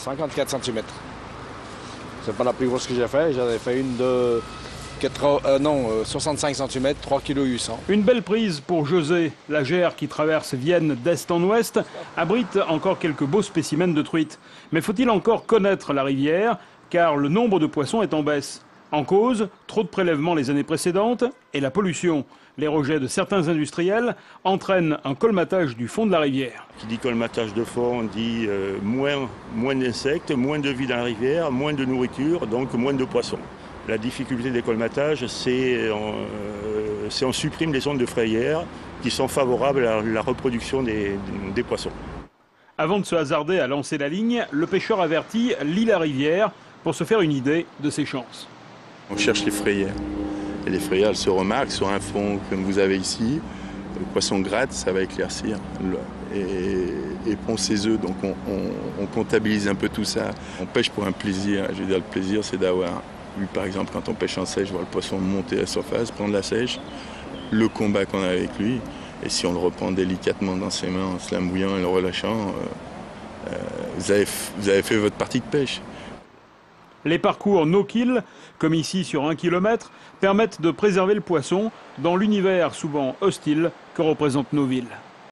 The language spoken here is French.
54 cm. C'est pas la plus grosse que j'ai fait. J'avais fait une de 65 cm, 3,8 kg. Une belle prise pour José. La Gers qui traverse Vienne d'est en ouest abrite encore quelques beaux spécimens de truites. Mais faut-il encore connaître la rivière, car le nombre de poissons est en baisse. En cause, trop de prélèvements les années précédentes et la pollution. Les rejets de certains industriels entraînent un colmatage du fond de la rivière. Qui dit colmatage de fond dit moins d'insectes, moins de vie dans la rivière, moins de nourriture, donc moins de poissons. La difficulté des colmatages, c'est on supprime les zones de frayère qui sont favorables à la reproduction des poissons. Avant de se hasarder à lancer la ligne, le pêcheur averti lit la rivière pour se faire une idée de ses chances. On cherche les frayères. Et les frayères, elles se remarquent sur un fond comme vous avez ici. Le poisson gratte, ça va éclaircir et pond ses œufs. Donc on comptabilise un peu tout ça. On pêche pour un plaisir. Je veux dire, le plaisir, c'est d'avoir, par exemple, quand on pêche en sèche, voir le poisson monter à la surface, prendre la sèche, le combat qu'on a avec lui. Et si on le reprend délicatement dans ses mains, en se la mouillant et le relâchant, vous avez fait votre partie de pêche. Les parcours no-kill, comme ici sur 1 km, permettent de préserver le poisson dans l'univers souvent hostile que représentent nos villes.